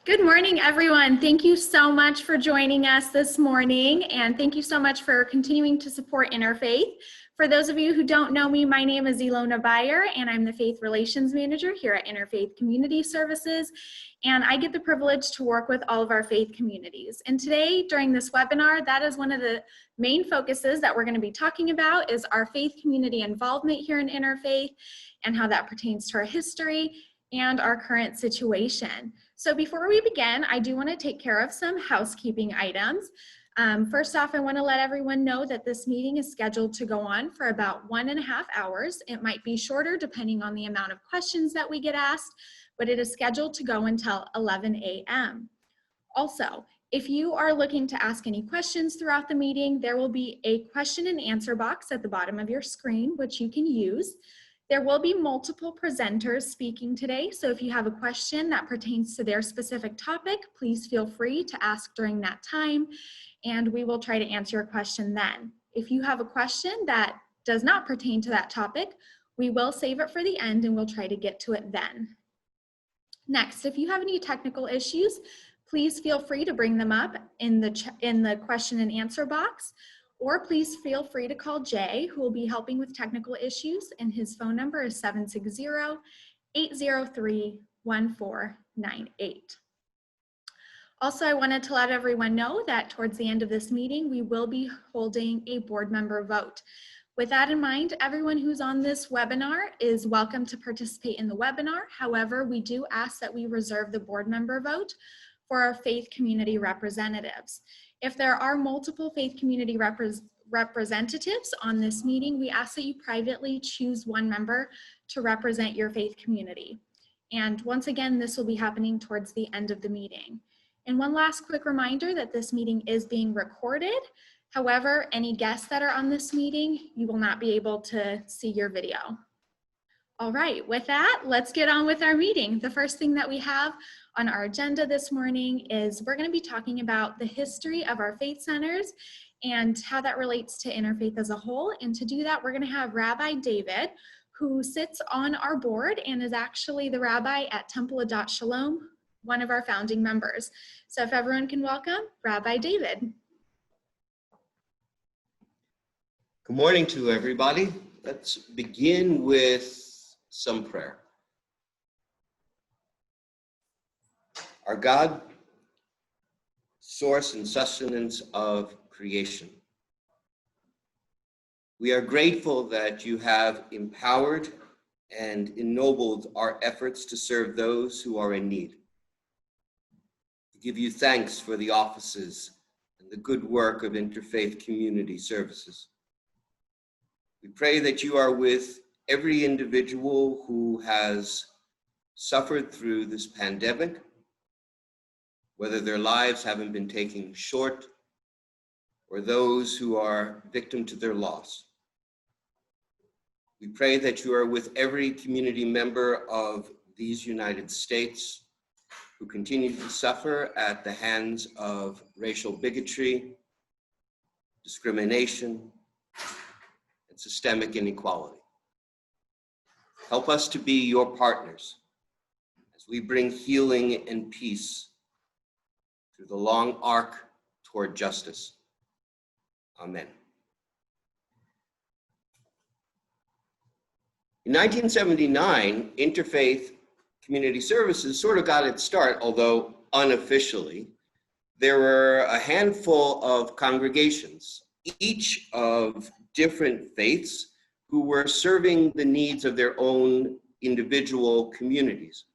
Good morning, everyone. Thank you so much for joining us this morning, and thank you so much for continuing to support Interfaith. For those of you who don't know me, my name is Alona, and I'm the Faith Relations Manager here at Interfaith Community Services, and I get the privilege to work with all of our faith communities. And today, during this webinar, that is one of the main focuses that we're going to be talking about is our faith community involvement here in Interfaith and how that pertains to our history and our current situation. So before we begin, I do want to take care of some housekeeping items. First off, I want to let everyone know that this meeting is scheduled to go on for about 1.5 hours. It might be shorter depending on the amount of questions that we get asked, but it is scheduled to go until 11 a.m. Also, if you are looking to ask any questions throughout the meeting, there will be a question and answer box at the bottom of your screen, which you can use. There will be multiple presenters speaking today, so if you have a question that pertains to their specific topic, please feel free to ask during that time, and we will try to answer your question then. If you have a question that does not pertain to that topic, we will save it for the end and we'll try to get to it then. Next, if you have any technical issues, please feel free to bring them up in the question and answer box. Or please feel free to call Jay, who will be helping with technical issues, and his phone number is 760-803-1498. Also, I wanted to let everyone know that towards the end of this meeting, we will be holding a board member vote. With that in mind, everyone who's on this webinar is welcome to participate in the webinar. However, we do ask that we reserve the board member vote for our faith community representatives. If there are multiple faith community representatives on this meeting, we ask that you privately choose one member to represent your faith community. And once again, this will be happening towards the end of the meeting. And one last quick reminder that this meeting is being recorded. However, any guests that are on this meeting, you will not be able to see your video. All right, with that, let's get on with our meeting. The first thing that we have on our agenda this morning is we're going to be talking about the history of our faith centers and how that relates to Interfaith as a whole. And to do that, we're going to have Rabbi David, who sits on our board and is actually the rabbi at Temple Adat Shalom, one of our founding members. So if everyone can welcome Rabbi David. Good morning to everybody. Let's begin with some prayer. Our God, source and sustenance of creation, we are grateful that you have empowered and ennobled our efforts to serve those who are in need. We give you thanks for the offices and the good work of Interfaith Community Services. We pray that you are with every individual who has suffered through this pandemic, whether their lives haven't been taken short or those who are victim to their loss. We pray that you are with every community member of these United States who continue to suffer at the hands of racial bigotry, discrimination, and systemic inequality. Help us to be your partners as we bring healing and peace through the long arc toward justice. Amen. In 1979, Interfaith Community Services sort of got its start, although unofficially. There were a handful of congregations, each of different faiths, who were serving the needs of their own individual communities.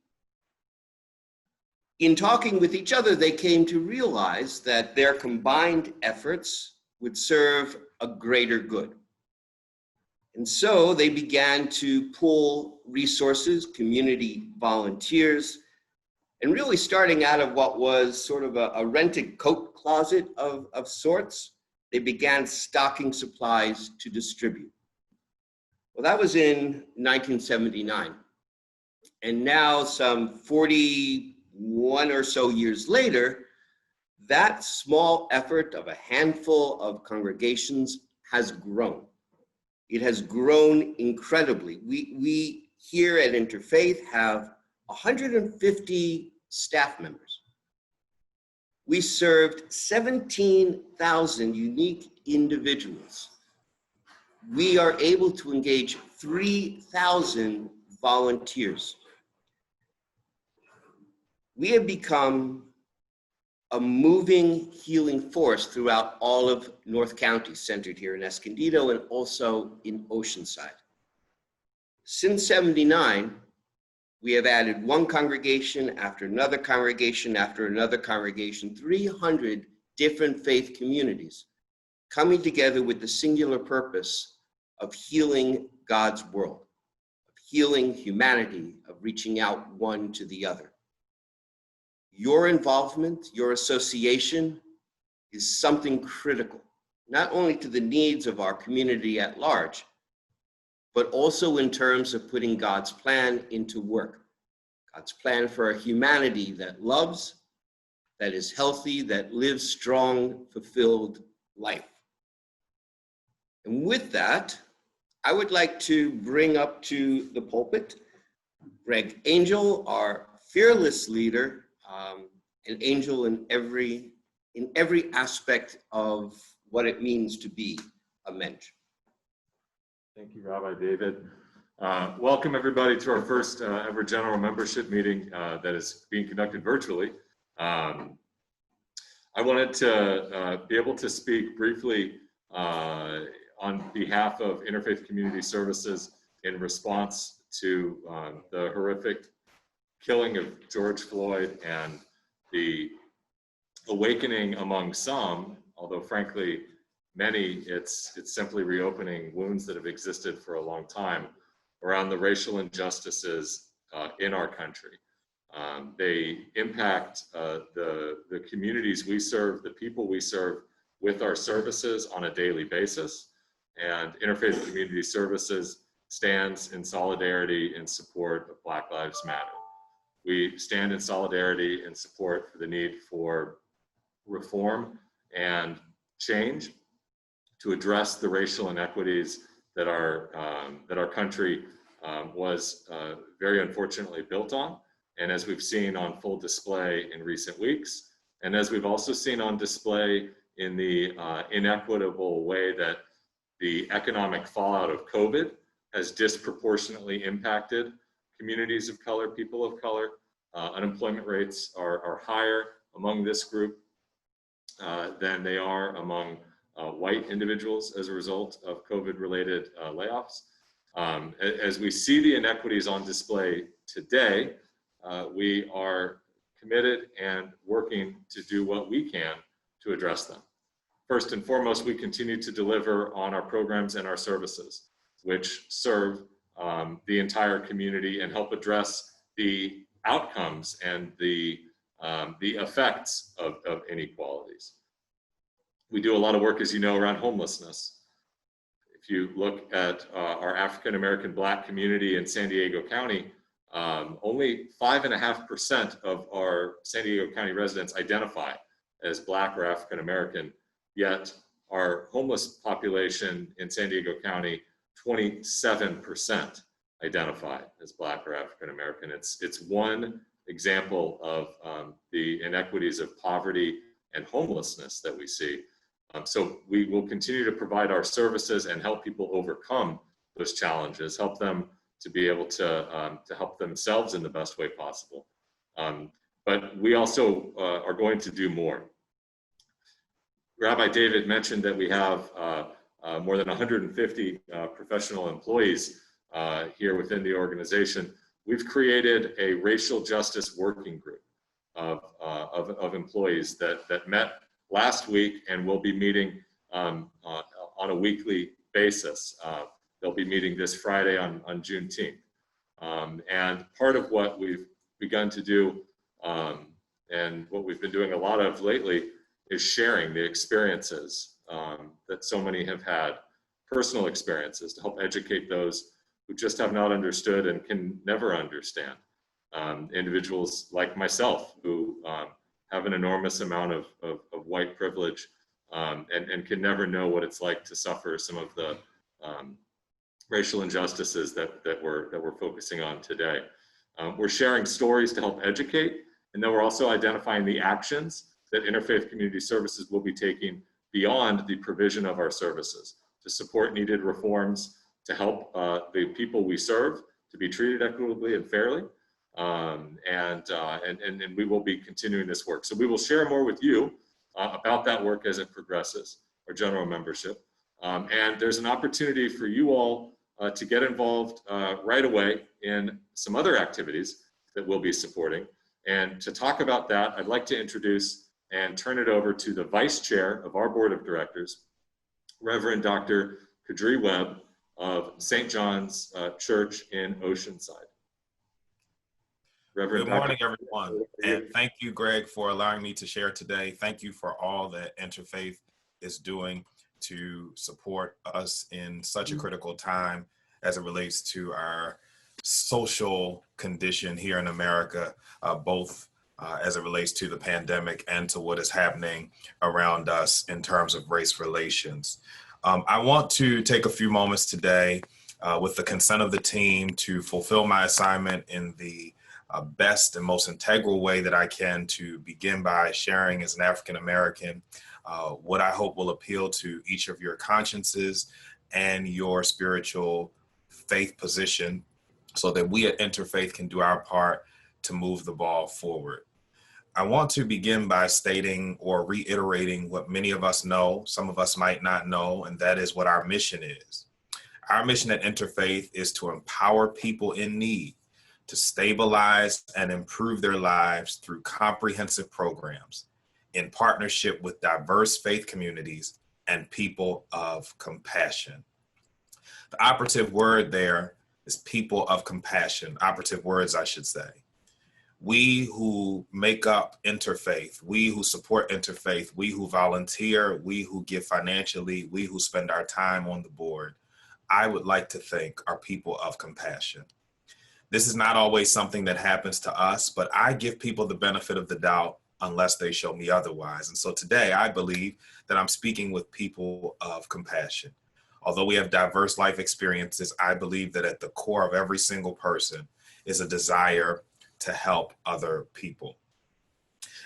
In talking with each other, they came to realize that their combined efforts would serve a greater good. And so they began to pool resources, community volunteers, and really starting out of what was sort of a rented coat closet of sorts, they began stocking supplies to distribute. Well, that was in 1979. And now, some 41 or so years later, that small effort of a handful of congregations has grown. It has grown incredibly. We here at Interfaith have 150 staff members. We served 17,000 unique individuals. We are able to engage 3,000 volunteers. We have become a moving, healing force throughout all of North County, centered here in Escondido and also in Oceanside. Since '79, we have added one congregation after another congregation after another congregation, 300 different faith communities coming together with the singular purpose of healing God's world, of healing humanity, of reaching out one to the other. Your involvement, your association is something critical, not only to the needs of our community at large, but also in terms of putting God's plan into work. God's plan for a humanity that loves, that is healthy, that lives strong, fulfilled life. And with that, I would like to bring up to the pulpit Greg Angel, our fearless leader, an angel in every aspect of what it means to be a mensch. Thank you, Rabbi David. Welcome everybody to our first ever general membership meeting that is being conducted virtually. I wanted to be able to speak briefly on behalf of Interfaith Community Services in response to the horrific killing of George Floyd and the awakening among some, although frankly many, it's simply reopening wounds that have existed for a long time around the racial injustices in our country. They impact the communities we serve, the people we serve with our services on a daily basis. And Interfaith Community Services stands in solidarity in support of Black Lives Matter. We stand in solidarity and support for the need for reform and change to address the racial inequities that our country was very unfortunately built on, and as we've seen on full display in recent weeks, and as we've also seen on display in the inequitable way that the economic fallout of COVID has disproportionately impacted communities of color, people of color. Unemployment rates are higher among this group than they are among white individuals as a result of COVID-related layoffs. As we see the inequities on display today, we are committed and working to do what we can to address them. First and foremost, we continue to deliver on our programs and our services, which serve the entire community and help address the outcomes and the effects of inequalities. We do a lot of work, as you know, around homelessness. If you look at our African-American Black community in San Diego County, only 5.5% of our San Diego County residents identify as Black or African-American, yet our homeless population in San Diego County, 27% identify as Black or African-American. It's one example of the inequities of poverty and homelessness that we see. So we will continue to provide our services and help people overcome those challenges, help them to be able to help themselves in the best way possible. But we also are going to do more. Rabbi David mentioned that we have more than 150 professional employees here within the organization. We've created a racial justice working group of employees that met last week and will be meeting on a weekly basis. They'll be meeting this Friday on Juneteenth. And part of what we've begun to do and what we've been doing a lot of lately is sharing the experiences that so many have had, personal experiences, to help educate those who just have not understood and can never understand. Individuals like myself who have an enormous amount of white privilege and can never know what it's like to suffer some of the racial injustices that we're focusing on today. We're sharing stories to help educate, and then we're also identifying the actions that Interfaith Community Services will be taking beyond the provision of our services to support needed reforms, to help the people we serve to be treated equitably and fairly. And we will be continuing this work. So we will share more with you about that work as it progresses, our general membership. And there's an opportunity for you all to get involved right away in some other activities that we'll be supporting. And to talk about that, I'd like to introduce and turn it over to the Vice Chair of our Board of Directors, Reverend Dr. Guidry Webb of St. John's Church in Oceanside. Reverend Good morning, everyone. And thank you, Greg, for allowing me to share today. Thank you for all that Interfaith is doing to support us in such a critical time as it relates to our social condition here in America, both as it relates to the pandemic and to what is happening around us in terms of race relations. I want to take a few moments today with the consent of the team to fulfill my assignment in the best and most integral way that I can, to begin by sharing as an African American what I hope will appeal to each of your consciences and your spiritual faith position, so that we at Interfaith can do our part to move the ball forward. I want to begin by stating or reiterating what many of us know, some of us might not know, and that is what our mission is. Our mission at Interfaith is to empower people in need to stabilize and improve their lives through comprehensive programs in partnership with diverse faith communities and people of compassion. The operative word there is people of compassion, operative words, I should say. We who make up Interfaith, we who support Interfaith, we who volunteer, we who give financially, we who spend our time on the board, I would like to think are people of compassion. This is not always something that happens to us, but I give people the benefit of the doubt unless they show me otherwise. And so today I believe that I'm speaking with people of compassion. Although we have diverse life experiences, I believe that at the core of every single person is a desire to help other people.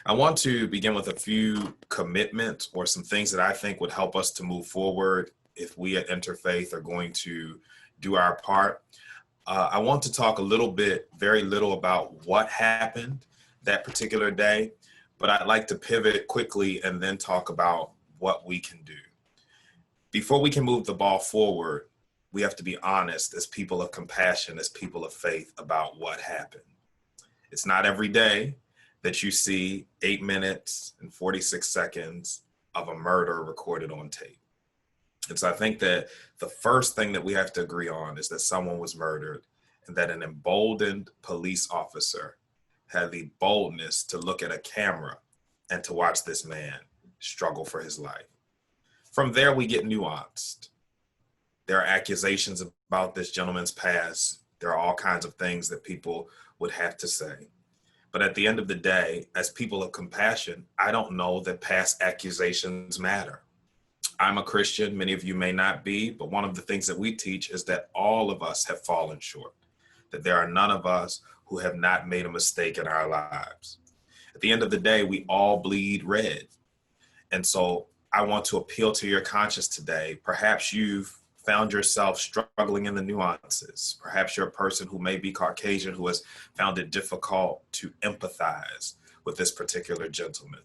I want to begin with a few commitments or some things that I think would help us to move forward if we at Interfaith are going to do our part. I want to talk a little bit, very little, about what happened that particular day, but I'd like to pivot quickly and then talk about what we can do. Before we can move the ball forward, we have to be honest as people of compassion, as people of faith, about what happened. It's not every day that you see 8 minutes and 46 seconds of a murder recorded on tape. And so I think that the first thing that we have to agree on is that someone was murdered and that an emboldened police officer had the boldness to look at a camera and to watch this man struggle for his life. From there, we get nuanced. There are accusations about this gentleman's past. There are all kinds of things that people would have to say. But at the end of the day, as people of compassion, I don't know that past accusations matter. I'm a Christian, many of you may not be, but one of the things that we teach is that all of us have fallen short, that there are none of us who have not made a mistake in our lives. At the end of the day, we all bleed red. And so I want to appeal to your conscience today. Perhaps you've found yourself struggling in the nuances. Perhaps you're a person who may be Caucasian who has found it difficult to empathize with this particular gentleman.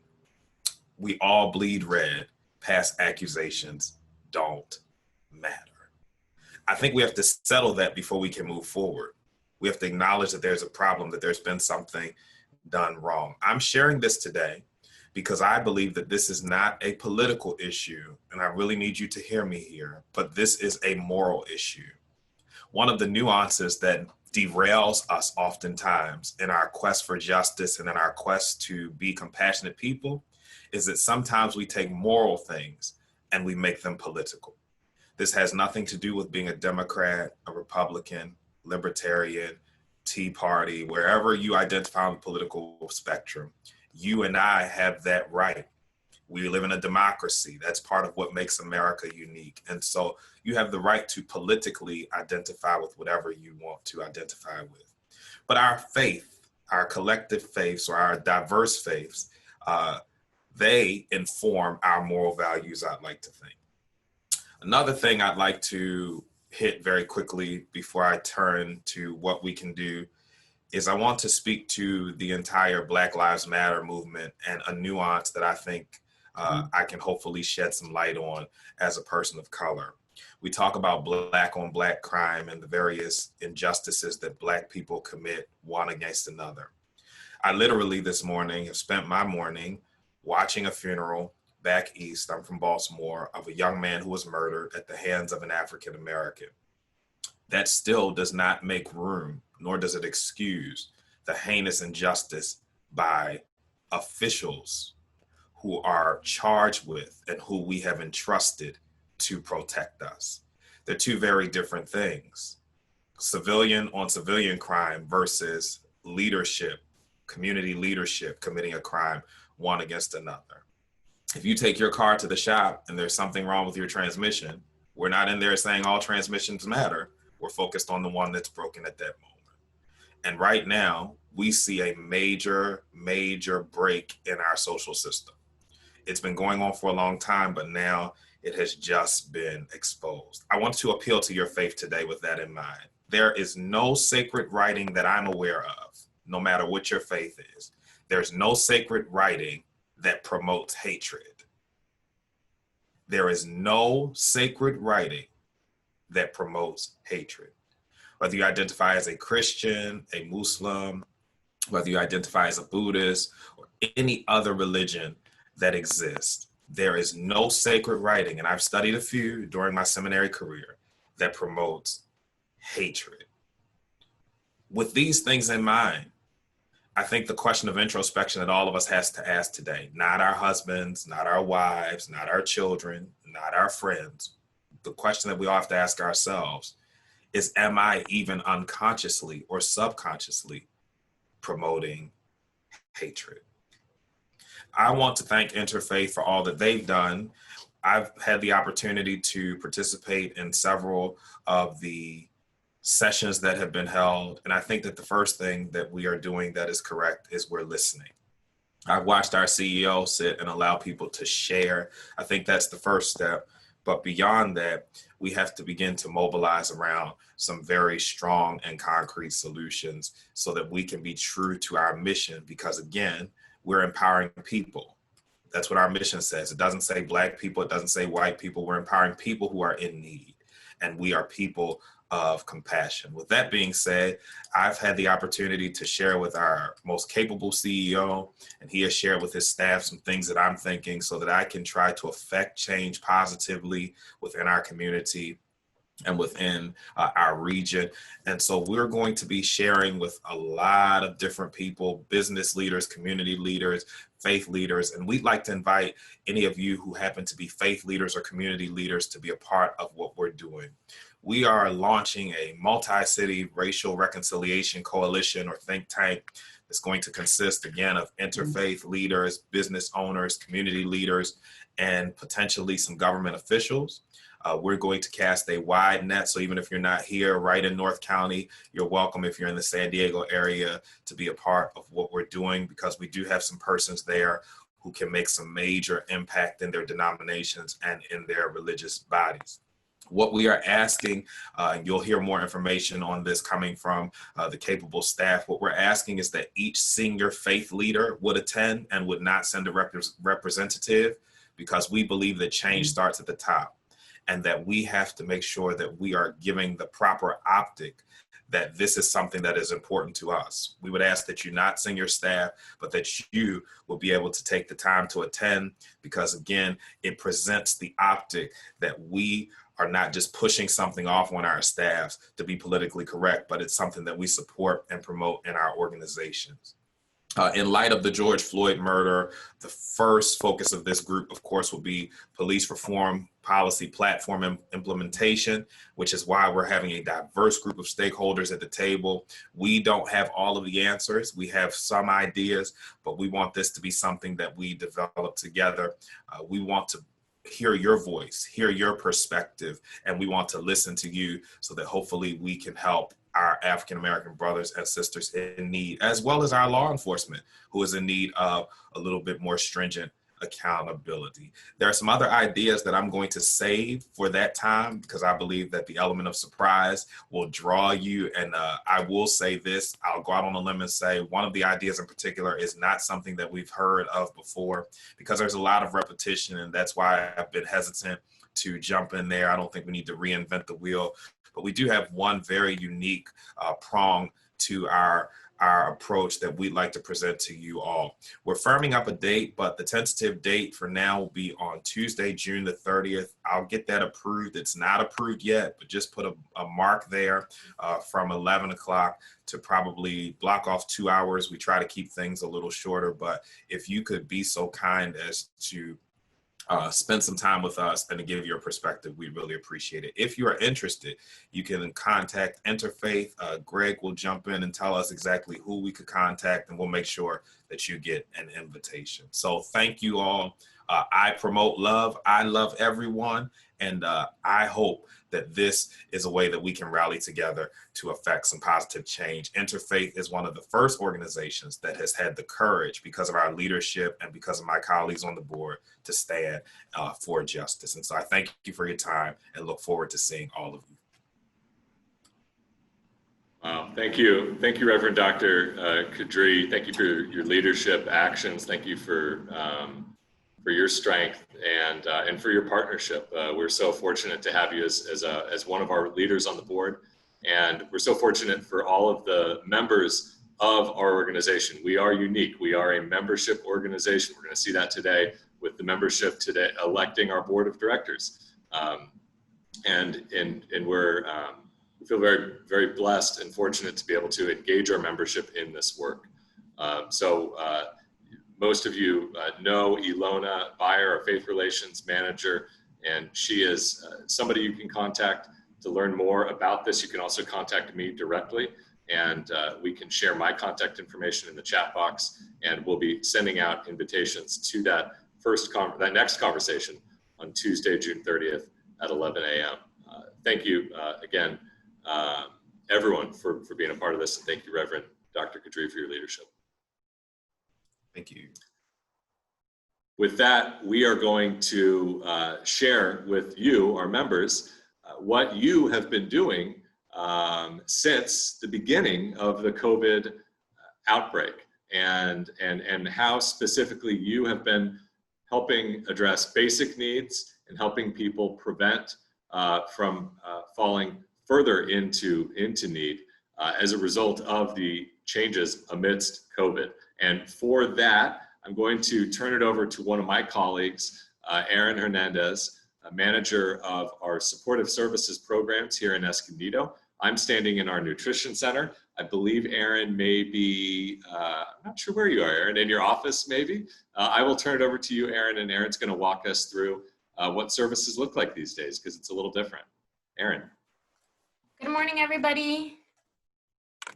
We all bleed red. Past accusations don't matter. I think we have to settle that before we can move forward. We have to acknowledge that there's a problem, that there's been something done wrong. I'm sharing this today because I believe that this is not a political issue, and I really need you to hear me here, but this is a moral issue. One of the nuances that derails us oftentimes in our quest for justice and in our quest to be compassionate people is that sometimes we take moral things and we make them political. This has nothing to do with being a Democrat, a Republican, Libertarian, Tea Party, wherever you identify on the political spectrum. You and I have that right. We live in a democracy. That's part of what makes America unique. And so you have the right to politically identify with whatever you want to identify with. But our faith, our collective faiths or our diverse faiths, they inform our moral values, I'd like to think. Another thing I'd like to hit very quickly before I turn to what we can do is I want to speak to the entire Black Lives Matter movement and a nuance that I think I can hopefully shed some light on as a person of color. We talk about Black on Black crime and the various injustices that Black people commit one against another. I literally this morning have spent my morning watching a funeral back east, I'm from Baltimore, of a young man who was murdered at the hands of an African American. That still does not make room, nor does it excuse the heinous injustice by officials who are charged with and who we have entrusted to protect us. They're two very different things. Civilian on civilian crime versus leadership, community leadership committing a crime one against another. If you take your car to the shop and there's something wrong with your transmission, we're not in there saying all transmissions matter. We're focused on the one that's broken at that moment. And right now, we see a major, major break in our social system. It's been going on for a long time, but now it has just been exposed. I want to appeal to your faith today with that in mind. There is no sacred writing that I'm aware of, no matter what your faith is. There's no sacred writing that promotes hatred. There is no sacred writing that promotes hatred. Whether you identify as a Christian, a Muslim, whether you identify as a Buddhist, or any other religion that exists, there is no sacred writing, and I've studied a few during my seminary career, that promotes hatred. With these things in mind, I think the question of introspection that all of us has to ask today, not our husbands, not our wives, not our children, not our friends, the question that we all have to ask ourselves is, am I even unconsciously or subconsciously promoting hatred? I want to thank Interfaith for all that they've done. I've had the opportunity to participate in several of the sessions that have been held. And I think that the first thing that we are doing that is correct is we're listening. I've watched our CEO sit and allow people to share. I think that's the first step. But beyond that, we have to begin to mobilize around some very strong and concrete solutions so that we can be true to our mission. Because again, we're empowering people. That's what our mission says. It doesn't say Black people. It doesn't say white people. We're empowering people who are in need. And we are people of compassion. With that being said, I've had the opportunity to share with our most capable CEO, and he has shared with his staff some things that I'm thinking so that I can try to affect change positively within our community and within our region. And so we're going to be sharing with a lot of different people, business leaders, community leaders, faith leaders, and we'd like to invite any of you who happen to be faith leaders or community leaders to be a part of what we're doing. We are launching a multi-city racial reconciliation coalition or think tank that's going to consist, again, of interfaith leaders, business owners, community leaders, and potentially some government officials. We're going to cast a wide net, so even if you're not here right in North County, you're welcome if you're in the San Diego area to be a part of what we're doing, because we do have some persons there who can make some major impact in their denominations and in their religious bodies. What we are asking, and you'll hear more information on this coming from the capable staff, what we're asking is that each senior faith leader would attend and would not send a representative, because we believe that change starts at the top, and that we have to make sure that we are giving the proper optic that this is something that is important to us. We would ask that you not send your staff, but that you will be able to take the time to attend, because again, it presents the optic that we are not just pushing something off on our staffs to be politically correct, but it's something that we support and promote in our organizations. In light of the George Floyd murder, the first focus of this group, of course, will be police reform policy platform implementation, which is why we're having a diverse group of stakeholders at the table. We don't have all of the answers. We have some ideas, but we want this to be something that we develop together. We want to hear your voice, hear your perspective, and we want to listen to you so that hopefully we can help our African-American brothers and sisters in need, as well as our law enforcement, who is in need of a little bit more stringent accountability. There are some other ideas that I'm going to save for that time because I believe that the element of surprise will draw you. And I will say this, I'll go out on a limb and say one of the ideas in particular is not something that we've heard of before because there's a lot of repetition, and that's why I've been hesitant to jump in there. I don't think we need to reinvent the wheel, but we do have one very unique prong to our approach that we'd like to present to you all. We're firming up a date, but the tentative date for now will be on Tuesday, June the 30th. I'll get that approved. It's not approved yet, but just put a mark there from 11 o'clock to probably block off 2 hours. We try to keep things a little shorter, but if you could be so kind as to spend some time with us and to give your perspective, we really appreciate it. If you are interested, you can contact Interfaith. Greg will jump in and tell us exactly who we could contact, and we'll make sure that you get an invitation. So thank you all. I promote love. I love everyone. And I hope that this is a way that we can rally together to affect some positive change. Interfaith is one of the first organizations that has had the courage, because of our leadership and because of my colleagues on the board, to stand for justice. And so I thank you for your time and look forward to seeing all of you. Wow, thank you. Thank you, Reverend Dr. Guidry. Thank you for your leadership actions. Thank you for your strength and for your partnership. We're so fortunate to have you as one of our leaders on the board. And we're so fortunate for all of the members of our organization. We are unique. We are a membership organization. We're going to see that today with the membership today electing our board of directors. And we feel very, very blessed and fortunate to be able to engage our membership in this work. Most of you know Alona Byer, our faith relations manager, and she is somebody you can contact to learn more about this. You can also contact me directly, and we can share my contact information in the chat box, and we'll be sending out invitations to that next conversation on Tuesday, June 30th at 11 a.m. Thank you again, everyone, for being a part of this, and thank you, Reverend Dr. Guidry, for your leadership. Thank you. With that, we are going to share with you, our members, what you have been doing since the beginning of the COVID outbreak, and how specifically you have been helping address basic needs and helping people prevent from falling further into need as a result of the changes amidst COVID. And for that, I'm going to turn it over to one of my colleagues, Aaron Hernandez, manager of our supportive services programs here in Escondido. I'm standing in our nutrition center. I believe Aaron may be, I'm not sure where you are, Aaron, in your office maybe. I will turn it over to you, Aaron, and Aaron's going to walk us through what services look like these days, because it's a little different. Aaron. Good morning, everybody.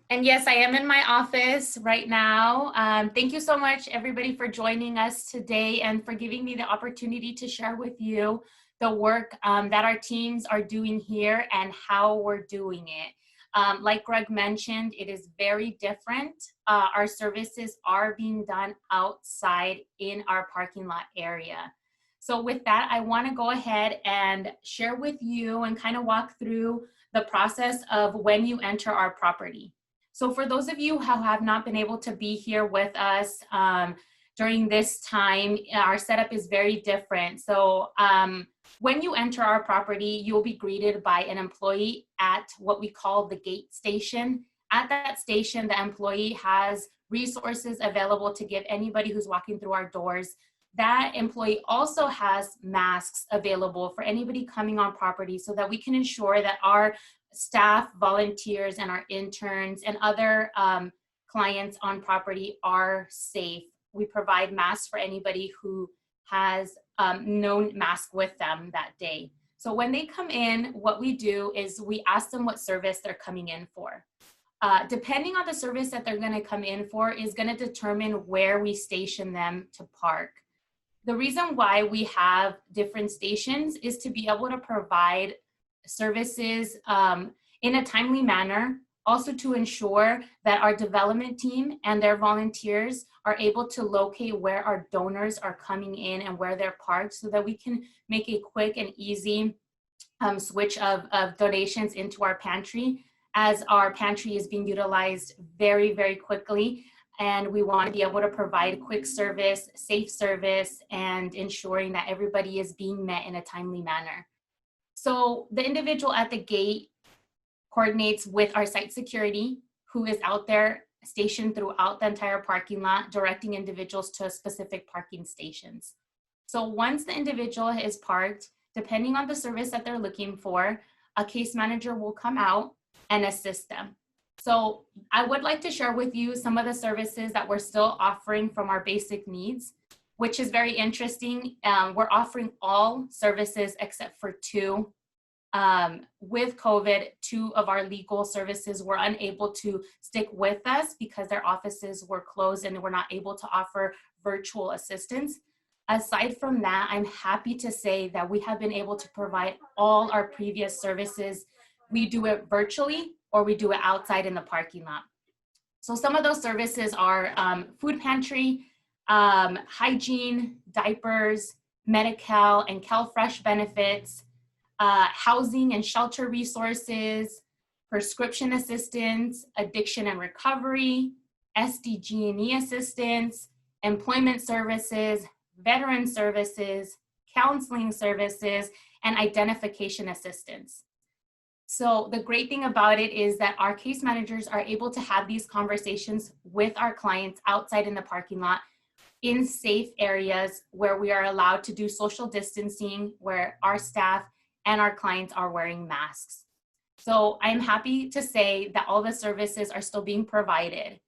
And yes, I am in my office right now. Thank you so much, everybody, for joining us today and for giving me the opportunity to share with you the work that our teams are doing here and how we're doing it. Like Greg mentioned, it is very different. Our services are being done outside in our parking lot area. So with that, I want to go ahead and share with you and kind of walk through the process of when you enter our property. So for those of you who have not been able to be here with us during this time, our setup is very different. So when you enter our property, you'll be greeted by an employee at what we call the gate station. At that station, the employee has resources available to give anybody who's walking through our doors. That employee also has masks available for anybody coming on property so that we can ensure that our staff, volunteers, and our interns and other clients on property are safe. We provide masks for anybody who has no mask with them that day. So when they come in, what we do is we ask them what service they're coming in for. Depending on the service that they're going to come in for is going to determine where we station them to park. The reason why we have different stations is to be able to provide services in a timely manner Also to ensure that our development team and their volunteers are able to locate where our donors are coming in and where they're parked so that we can make a quick and easy switch of donations into our pantry, as our pantry is being utilized very, very quickly. And we want to be able to provide quick service, safe service, and ensuring that everybody is being met in a timely manner. So the individual at the gate coordinates with our site security, who is out there stationed throughout the entire parking lot, directing individuals to specific parking stations. So once the individual is parked, depending on the service that they're looking for, a case manager will come out and assist them. So I would like to share with you some of the services that we're still offering from our basic needs, which is very interesting. We're offering all services except for two. With COVID, two of our legal services were unable to stick with us because their offices were closed and were not able to offer virtual assistance. Aside from that, I'm happy to say that we have been able to provide all our previous services. We do it virtually or we do it outside in the parking lot. So some of those services are food pantry, hygiene, diapers, Medi-Cal and CalFresh benefits, housing and shelter resources, prescription assistance, addiction and recovery, SDG&E assistance, employment services, veteran services, counseling services, and identification assistance. So the great thing about it is that our case managers are able to have these conversations with our clients outside in the parking lot in safe areas where we are allowed to do social distancing, where our staff and our clients are wearing masks. So I'm happy to say that all the services are still being provided.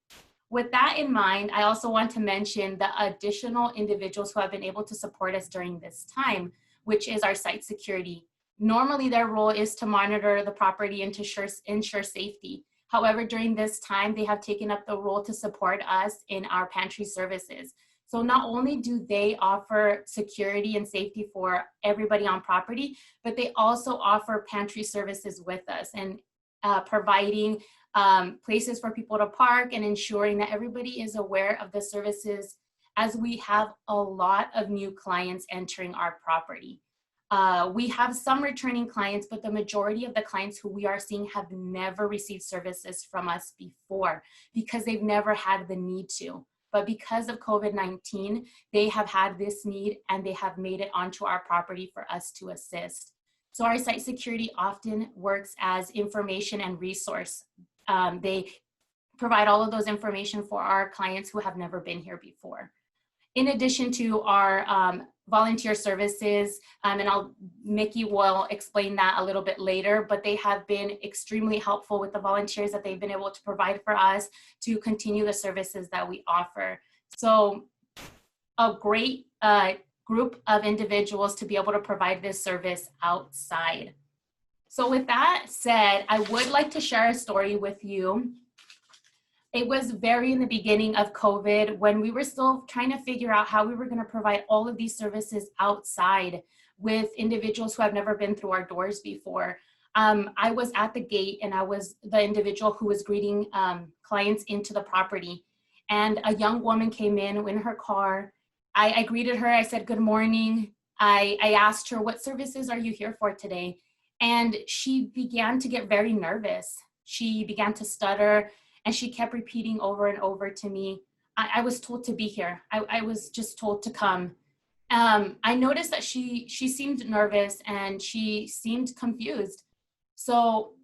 With that in mind, I also want to mention the additional individuals who have been able to support us during this time, which is our site security. Normally their role is to monitor the property and to ensure safety. However, during this time, they have taken up the role to support us in our pantry services. So not only do they offer security and safety for everybody on property, but they also offer pantry services with us and providing places for people to park and ensuring that everybody is aware of the services, as we have a lot of new clients entering our property. We have some returning clients, but the majority of the clients who we are seeing have never received services from us before because they've never had the need to. But because of COVID-19, they have had this need and they have made it onto our property for us to assist. So our site security often works as information and resource. They provide all of those information for our clients who have never been here before. In addition to our volunteer services, and Mickey will explain that a little bit later, but they have been extremely helpful with the volunteers that they've been able to provide for us to continue the services that we offer. So a great group of individuals to be able to provide this service outside. So with that said, I would like to share a story with you. It was very in the beginning of COVID when we were still trying to figure out how we were going to provide all of these services outside with individuals who have never been through our doors before. I was at the gate and I was the individual who was greeting clients into the property. And a young woman came in her car. I greeted her. I said, "Good morning." I asked her, "What services are you here for today?" And she began to get very nervous. She began to stutter. And she kept repeating over and over to me, I was told to be here. I was just told to come. I noticed that she seemed nervous and she seemed confused. So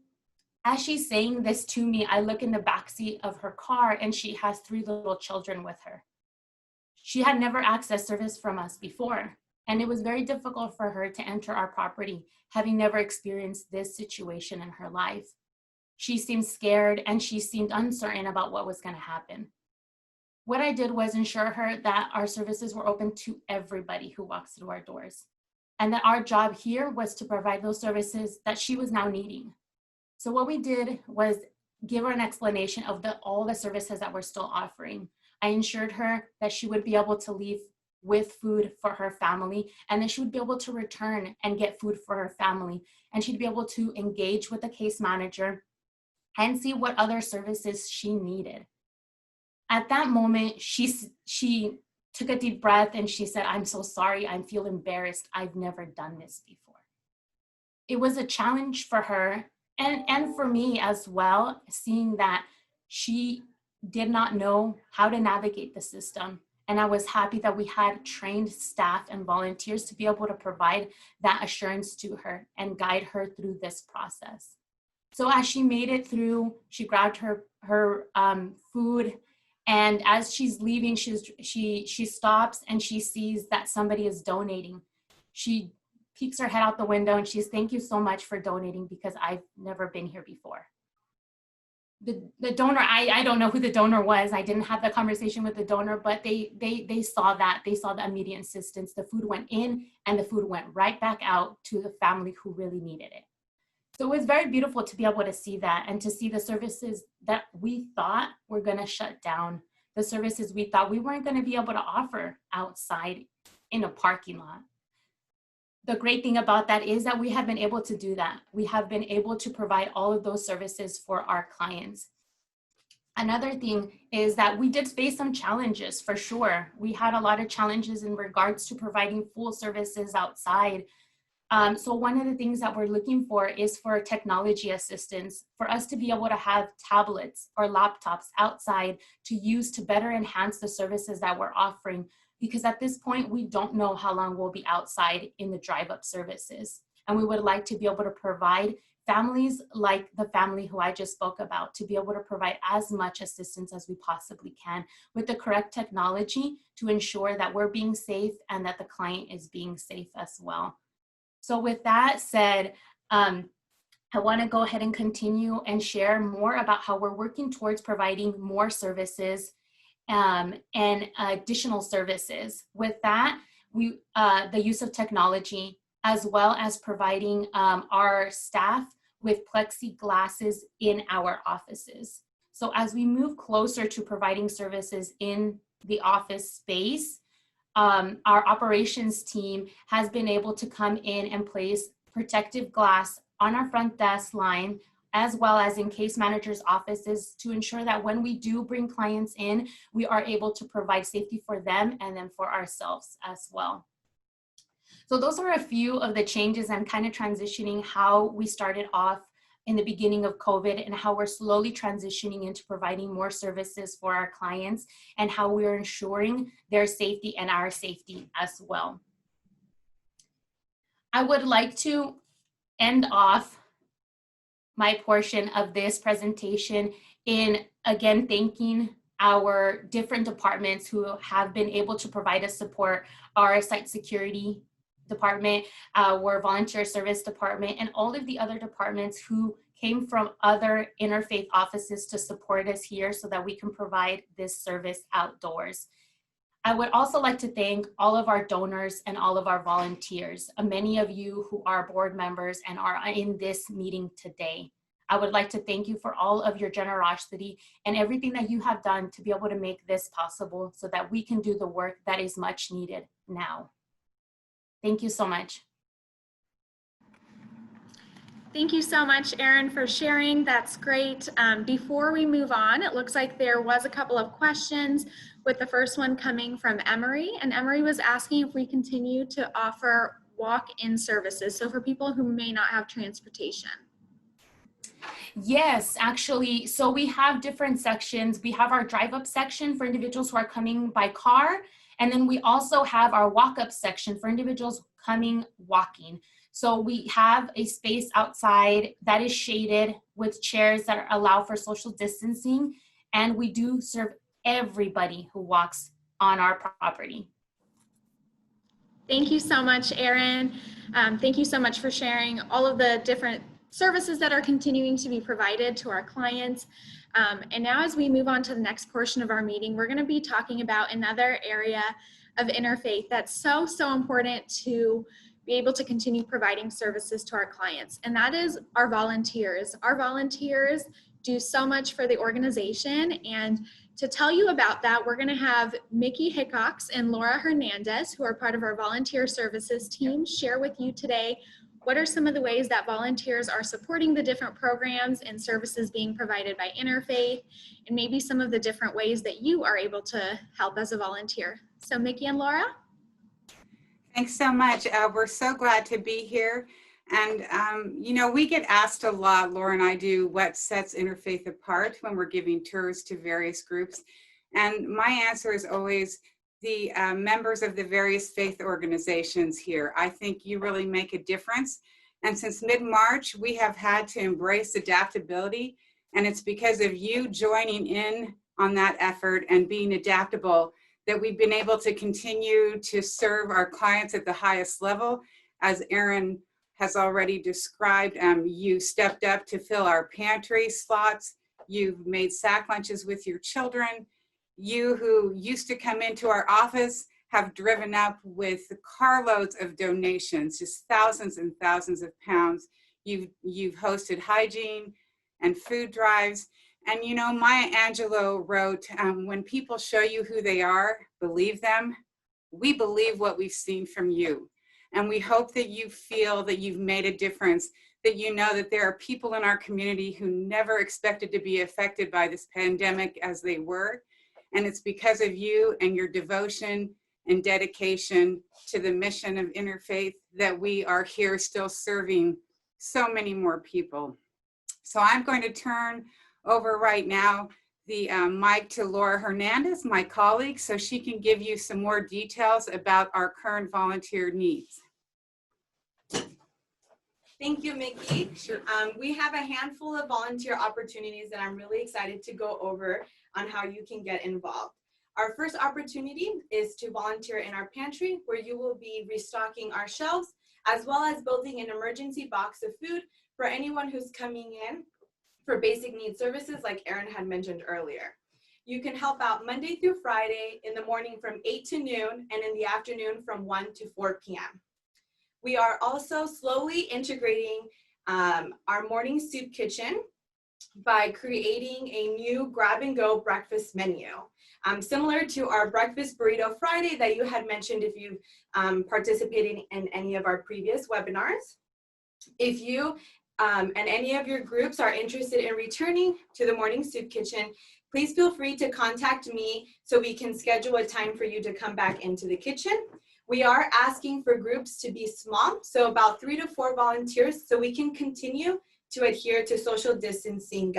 as she's saying this to me, I look in the backseat of her car and she has 3 little children with her. She had never accessed service from us before. And it was very difficult for her to enter our property, having never experienced this situation in her life. She seemed scared and she seemed uncertain about what was going to happen. What I did was ensure her that our services were open to everybody who walks through our doors, and that our job here was to provide those services that she was now needing. So what we did was give her an explanation of all the services that we're still offering. I ensured her that she would be able to leave with food for her family, and then she would be able to return and get food for her family, and she'd be able to engage with the case manager and see what other services she needed. At that moment, she took a deep breath and she said, "I'm so sorry, I feel embarrassed. I've never done this before." It was a challenge for her and for me as well, seeing that she did not know how to navigate the system. And I was happy that we had trained staff and volunteers to be able to provide that assurance to her and guide her through this process. So as she made it through, she grabbed her food, and as she's leaving, she stops and she sees that somebody is donating. She peeks her head out the window and she's, "Thank you so much for donating, because I've never been here before." The donor, I don't know who the donor was. I didn't have the conversation with the donor, but they saw that. They saw the immediate assistance. The food went in and the food went right back out to the family who really needed it. So it was very beautiful to be able to see that and to see the services that we thought were going to shut down, the services we thought we weren't going to be able to offer outside in a parking lot. The great thing about that is that we have been able to do that. We have been able to provide all of those services for our clients. Another thing is that we did face some challenges, for sure. We had a lot of challenges in regards to providing full services outside. So one of the things that we're looking for is for technology assistance, for us to be able to have tablets or laptops outside to use to better enhance the services that we're offering. Because at this point, we don't know how long we'll be outside in the drive-up services. And we would like to be able to provide families like the family who I just spoke about, to be able to provide as much assistance as we possibly can with the correct technology to ensure that we're being safe and that the client is being safe as well. So with that said, I want to go ahead and continue and share more about how we're working towards providing more services and additional services. With that, the use of technology, as well as providing our staff with plexiglasses in our offices. So as we move closer to providing services in the office space, our operations team has been able to come in and place protective glass on our front desk line, as well as in case managers' offices, to ensure that when we do bring clients in, we are able to provide safety for them and then for ourselves as well. So those are a few of the changes and kind of transitioning how we started off in the beginning of COVID and how we're slowly transitioning into providing more services for our clients and how we're ensuring their safety and our safety as well. I would like to end off my portion of this presentation in, again, thanking our different departments who have been able to provide us support, our site security department, our volunteer service department, and all of the other departments who came from other interfaith offices to support us here so that we can provide this service outdoors. I would also like to thank all of our donors and all of our volunteers, many of you who are board members and are in this meeting today. I would like to thank you for all of your generosity and everything that you have done to be able to make this possible so that we can do the work that is much needed now. Thank you so much. Thank you so much, Erin, for sharing. That's great. Before we move on, it looks like there was a couple of questions, with the first one coming from Emery. And Emery was asking if we continue to offer walk-in services, so for people who may not have transportation. Yes, actually. So we have different sections. We have our drive-up section for individuals who are coming by car. And then we also have our walk-up section for individuals coming walking. So we have a space outside that is shaded with chairs that allow for social distancing. And we do serve everybody who walks on our property. Thank you so much, Erin. Thank you so much for sharing all of the different services that are continuing to be provided to our clients. And now as we move on to the next portion of our meeting, we're going to be talking about another area of interfaith that's so important to be able to continue providing services to our clients, and that is our volunteers. Our volunteers do so much for the organization, and to tell you about that, we're going to have Mickey Hickox and Laura Hernandez, who are part of our volunteer services team, share with you today What are some of the ways that volunteers are supporting the different programs and services being provided by Interfaith, and maybe some of the different ways that you are able to help as a volunteer? So Mickey and Laura? Thanks so much. We're so glad to be here. And, you know, we get asked a lot, Laura and I do, what sets Interfaith apart when we're giving tours to various groups. And my answer is always the members of the various faith organizations here. I think you really make a difference. And since mid-March, we have had to embrace adaptability. And it's because of you joining in on that effort and being adaptable that we've been able to continue to serve our clients at the highest level. As Aaron has already described, you stepped up to fill our pantry slots. You've made sack lunches with your children. You who used to come into our office have driven up with carloads of donations, just thousands and thousands of pounds. You've hosted hygiene and food drives. And you know, Maya Angelou wrote, when people show you who they are, believe them. We believe what we've seen from you. And we hope that you feel that you've made a difference, that you know that there are people in our community who never expected to be affected by this pandemic as they were. And it's because of you and your devotion and dedication to the mission of Interfaith that we are here still serving so many more people. So I'm going to turn over right now the mic to Laura Hernandez, my colleague, so she can give you some more details about our current volunteer needs. Thank you, Mickey. Sure. We have a handful of volunteer opportunities that I'm really excited to go over on how you can get involved. Our first opportunity is to volunteer in our pantry, where you will be restocking our shelves, as well as building an emergency box of food for anyone who's coming in for basic needs services like Aaron had mentioned earlier. You can help out Monday through Friday in the morning from 8 to noon and in the afternoon from 1 to 4 p.m. We are also slowly integrating our morning soup kitchen by creating a new grab-and-go breakfast menu. Similar to our Breakfast Burrito Friday that you had mentioned if you've participated in any of our previous webinars. If you and any of your groups are interested in returning to the morning soup kitchen, please feel free to contact me so we can schedule a time for you to come back into the kitchen. We are asking for groups to be small, so about 3 to 4 volunteers, so we can continue to adhere to social distancing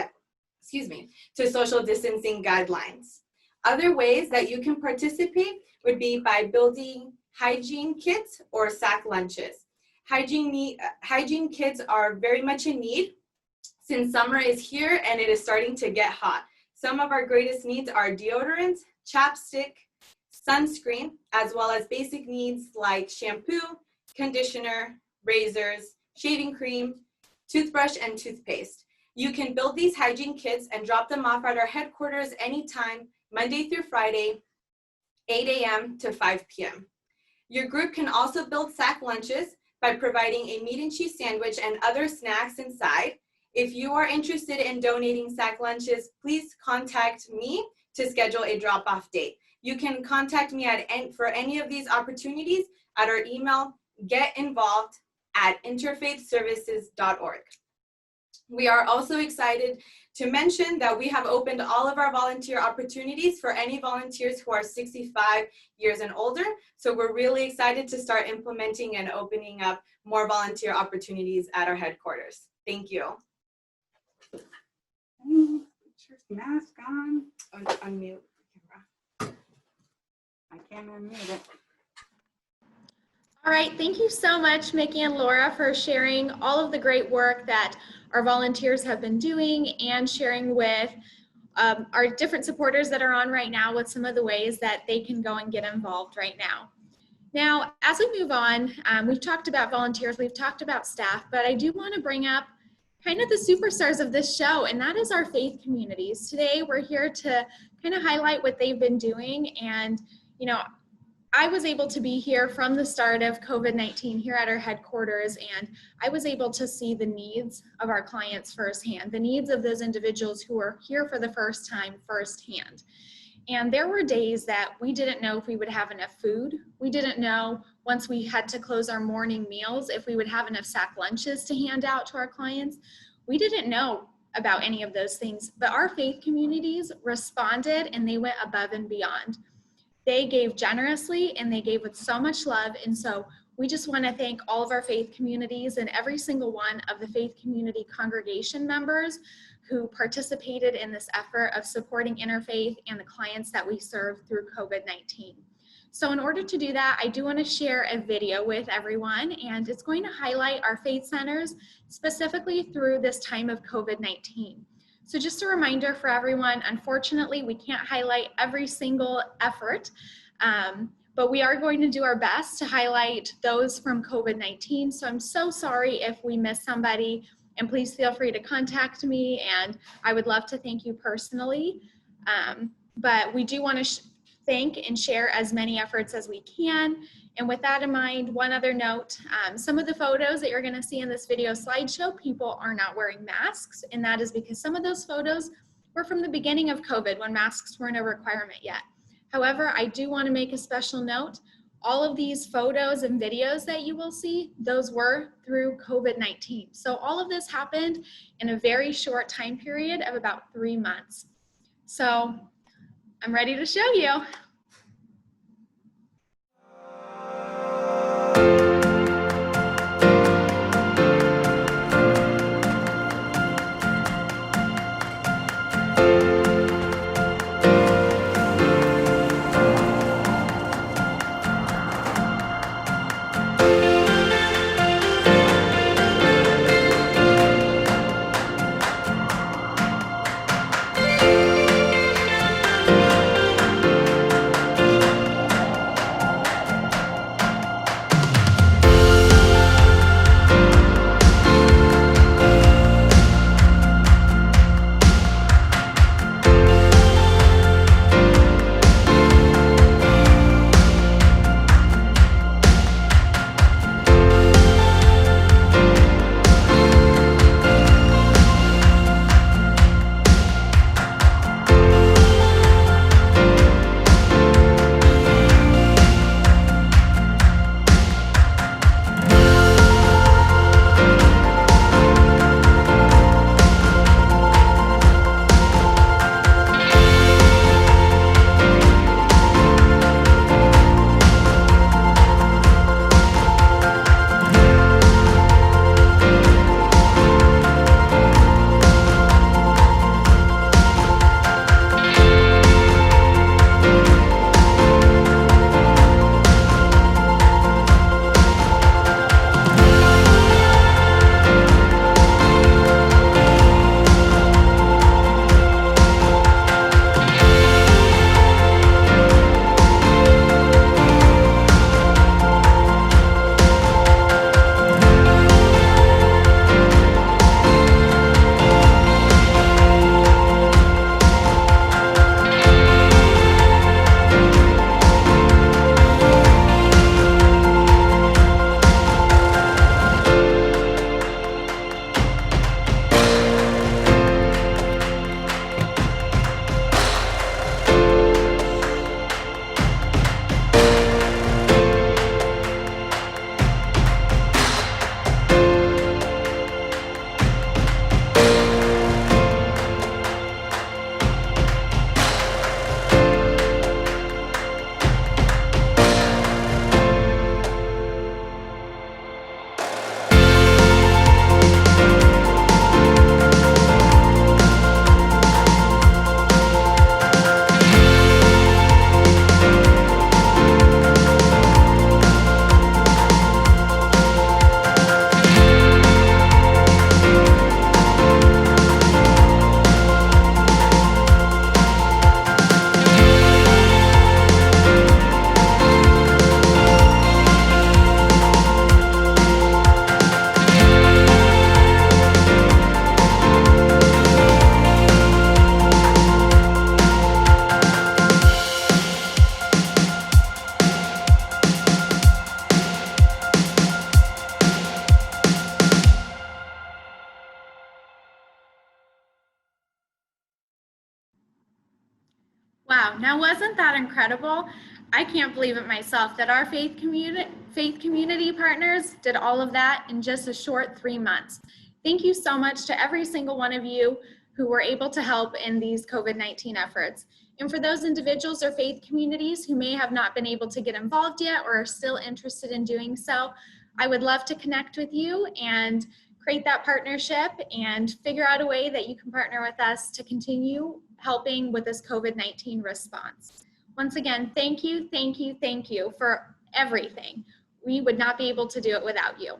guidelines. Other ways that you can participate would be by building hygiene kits or sack lunches. Hygiene kits are very much in need since summer is here and it is starting to get hot. Some of our greatest needs are deodorant, chapstick, sunscreen, as well as basic needs like shampoo, conditioner, razors, shaving cream, toothbrush, and toothpaste. You can build these hygiene kits and drop them off at our headquarters anytime, Monday through Friday, 8 a.m. to 5 p.m. Your group can also build sack lunches by providing a meat and cheese sandwich and other snacks inside. If you are interested in donating sack lunches, please contact me to schedule a drop-off date. You can contact me for any of these opportunities at our email, getinvolved@interfaithservices.org. We are also excited to mention that we have opened all of our volunteer opportunities for any volunteers who are 65 years and older. So we're really excited to start implementing and opening up more volunteer opportunities at our headquarters. Thank you. Put your mask on. Unmute. I can't unmute it. All right, thank you so much, Mickey and Laura, for sharing all of the great work that our volunteers have been doing and sharing with our different supporters that are on right now with some of the ways that they can go and get involved right now. Now, as we move on, we've talked about volunteers, we've talked about staff, but I do want to bring up kind of the superstars of this show, and that is our faith communities. Today, we're here to kind of highlight what they've been doing. And, you know, I was able to be here from the start of COVID-19 here at our headquarters, and I was able to see the needs of our clients firsthand, the needs of those individuals who are here for the first time firsthand. And there were days that we didn't know if we would have enough food. We didn't know, once we had to close our morning meals, if we would have enough sack lunches to hand out to our clients. We didn't know about any of those things, but our faith communities responded and they went above and beyond. They gave generously and they gave with so much love. And so we just want to thank all of our faith communities and every single one of the faith community congregation members who participated in this effort of supporting Interfaith and the clients that we serve through COVID-19. So in order to do that, I do want to share a video with everyone, and it's going to highlight our faith centers specifically through this time of COVID-19. So just a reminder for everyone, unfortunately, we can't highlight every single effort, but we are going to do our best to highlight those from COVID-19. So I'm so sorry if we miss somebody, and please feel free to contact me, and I would love to thank you personally. But we do want to thank and share as many efforts as we can. And with that in mind, one other note, some of the photos that you're going to see in this video slideshow, people are not wearing masks, and that is because some of those photos were from the beginning of COVID when masks weren't a requirement yet. However, I do want to make a special note. All of these photos and videos that you will see, those were through COVID-19. So all of this happened in a very short time period of about 3 months. So I'm ready to show you. Wow, now wasn't that incredible? I can't believe it myself that our faith community partners did all of that in just a short 3 months. Thank you so much to every single one of you who were able to help in these COVID-19 efforts. And for those individuals or faith communities who may have not been able to get involved yet or are still interested in doing so, I would love to connect with you and create that partnership and figure out a way that you can partner with us to continue helping with this COVID-19 response. Once again, thank you, thank you, thank you for everything. We would not be able to do it without you.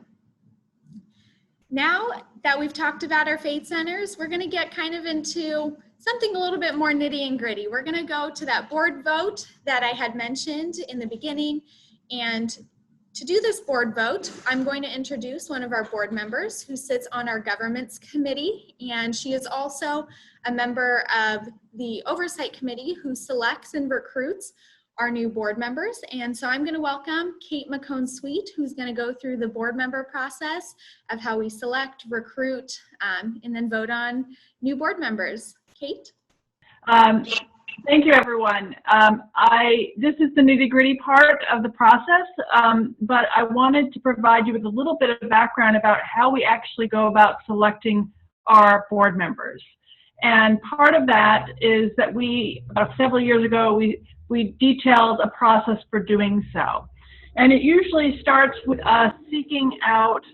Now that we've talked about our faith centers, we're going to get kind of into something a little bit more nitty and gritty. We're going to go to that board vote that I had mentioned in the beginning. And to do this board vote, I'm going to introduce one of our board members who sits on our governments committee, and she is also a member of the oversight committee who selects and recruits our new board members. And so I'm going to welcome Kate McCone-Sweet, who's going to go through the board member process of how we select, recruit, and then vote on new board members. Kate? Thank you, everyone. This is the nitty-gritty part of the process, but I wanted to provide you with a little bit of background about how we actually go about selecting our board members. And part of that is that several years ago, we detailed a process for doing so. And it usually starts with us seeking out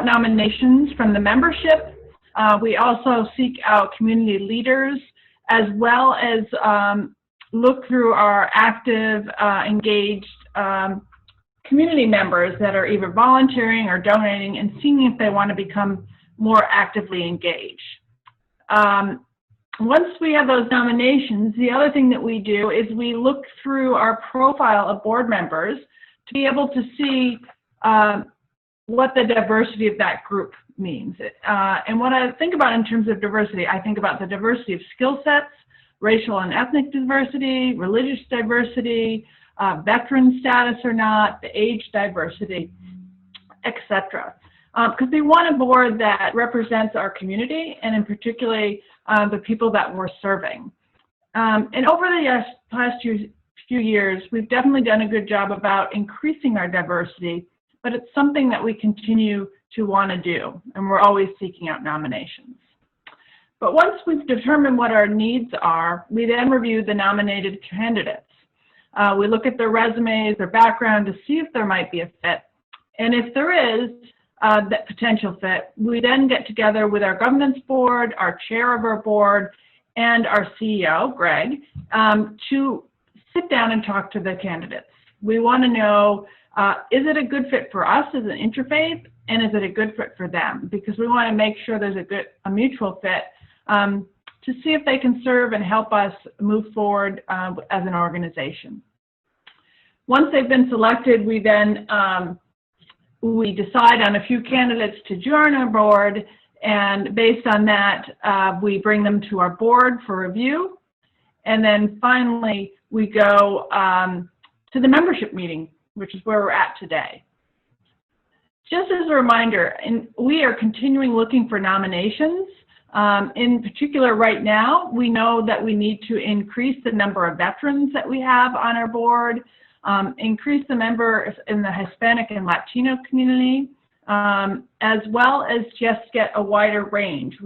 nominations from the membership. We also seek out community leaders, as well as look through our active, engaged community members that are either volunteering or donating and seeing if they want to become more actively engaged. Once we have those nominations, the other thing that we do is we look through our profile of board members to be able to see what the diversity of that group means. And what I think about in terms of diversity, I think about the diversity of skill sets, racial and ethnic diversity, religious diversity, veteran status or not, the age diversity, etc. Because we want a board that represents our community, and in particular the people that we're serving. And over the past few years, we've definitely done a good job about increasing our diversity, but it's something that we continue to want to do, and we're always seeking out nominations. But once we've determined what our needs are, we then review the nominated candidates. We look at their resumes, their background to see if there might be a fit. And if there is that potential fit, we then get together with our governance board, our chair of our board, and our CEO, Greg, to sit down and talk to the candidates. We want to know, is it a good fit for us as an interfaith, and is it a good fit for them? Because we want to make sure there's a mutual fit to see if they can serve and help us move forward as an organization. Once they've been selected, we then we decide on a few candidates to join our board, and based on that, we bring them to our board for review. And then finally, we go to the membership meeting, which is where we're at today. Just as a reminder, we are continuing looking for nominations. In particular, right now, we know that we need to increase the number of veterans that we have on our board, increase the members in the Hispanic and Latino community, as well as just get a wider range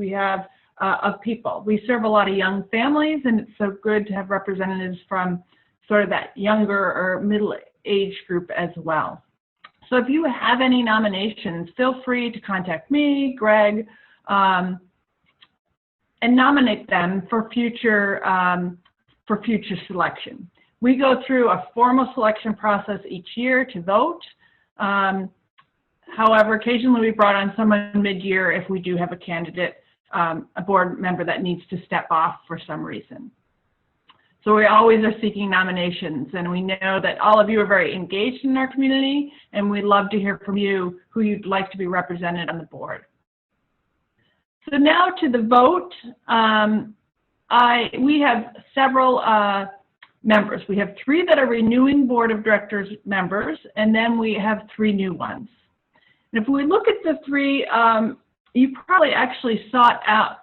of people. We serve a lot of young families, and it's so good to have representatives from sort of that younger or middle age group as well. So if you have any nominations, feel free to contact me, Greg, and nominate them for future selection. We go through a formal selection process each year to vote. However, occasionally we brought on someone mid-year if we do have a candidate, a board member that needs to step off for some reason. So we always are seeking nominations, and we know that all of you are very engaged in our community, and we'd love to hear from you who you'd like to be represented on the board. So now to the vote. We have several members. We have 3 that are renewing board of directors members, and then we have 3 new ones. And if we look at the 3 you probably actually sought out,